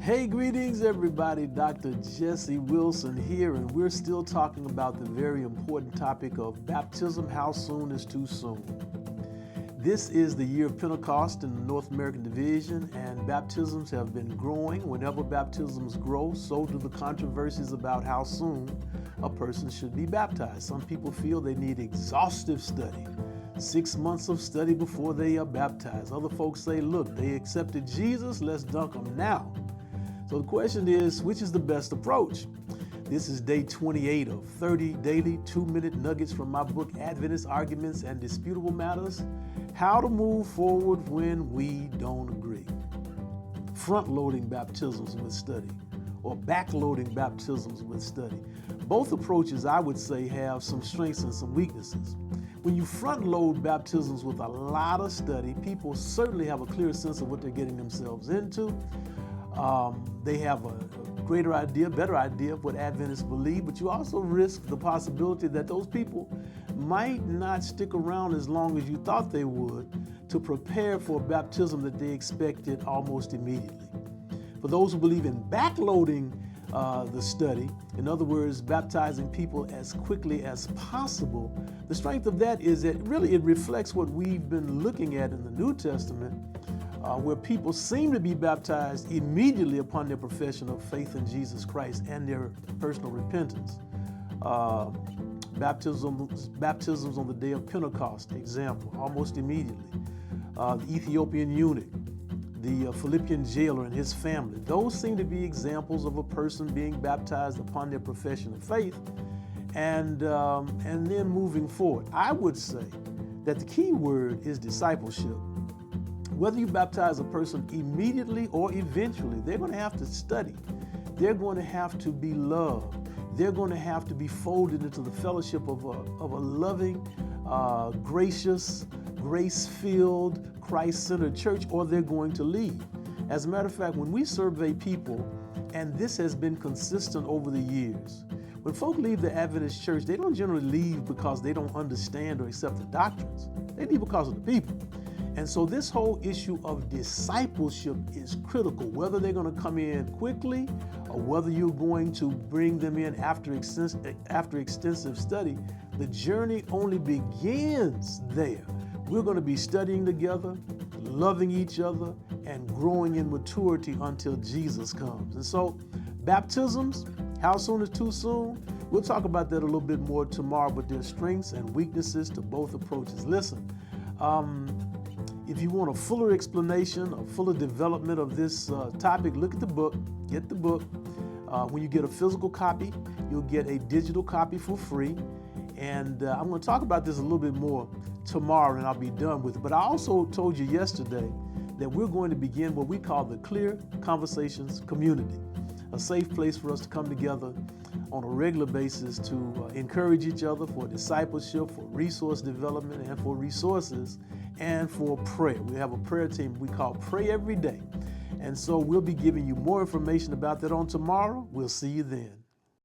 Hey, greetings everybody. Dr. Jesse Wilson here, and we're still talking about the very important topic of baptism. How soon is too soon? This is the year of Pentecost in the North American Division, and baptisms have been growing. Whenever baptisms grow, so do the controversies about how soon a person should be baptized. Some people feel they need exhaustive study, 6 months of study before they are baptized. Other folks say, look, they accepted Jesus, let's dunk them now. So the question is, which is the best approach? This is day 28 of 30 daily 2-minute nuggets from my book, Adventist Arguments and Disputable Matters, How to Move Forward When We Don't Agree. Front-loading baptisms with study, or back-loading baptisms with study. Both approaches, I would say, have some strengths and some weaknesses. When you front-load baptisms with a lot of study, people certainly have a clear sense of what they're getting themselves into. They have a greater idea, better idea of what Adventists believe, but you also risk the possibility that those people might not stick around as long as you thought they would to prepare for a baptism that they expected almost immediately. For those who believe in backloading the study, in other words, baptizing people as quickly as possible, the strength of that is that really it reflects what we've been looking at in the New Testament, where people seem to be baptized immediately upon their profession of faith in Jesus Christ and their personal repentance. Baptisms on the day of Pentecost, example, almost immediately. The Ethiopian eunuch, the Philippian jailer and his family, those seem to be examples of a person being baptized upon their profession of faith and then moving forward. I would say that the key word is discipleship. Whether you baptize a person immediately or eventually, they're going to have to study. They're going to have to be loved. They're going to have to be folded into the fellowship of a loving, gracious, grace-filled, Christ-centered church, or they're going to leave. As a matter of fact, when we survey people, and this has been consistent over the years, when folk leave the Adventist church, they don't generally leave because they don't understand or accept the doctrines. They leave because of the people. And so this whole issue of discipleship is critical, whether they're going to come in quickly or whether you're going to bring them in after extensive study. The journey only begins there. We're going to be studying together, loving each other, and growing in maturity until Jesus comes. And so baptisms, how soon is too soon? We'll talk about that a little bit more tomorrow, but there's strengths and weaknesses to both approaches. Listen, if you want a fuller explanation, a fuller development of this topic, look at the book, get the book. When you get a physical copy, you'll get a digital copy for free. And I'm going to talk about this a little bit more tomorrow and I'll be done with it. But I also told you yesterday that we're going to begin what we call the Clear Conversations Community, a safe place for us to come together on a regular basis to encourage each other for discipleship, for resource development, and for resources, and for prayer. We have a prayer team we call Pray Every Day. And so we'll be giving you more information about that on tomorrow. We'll see you then.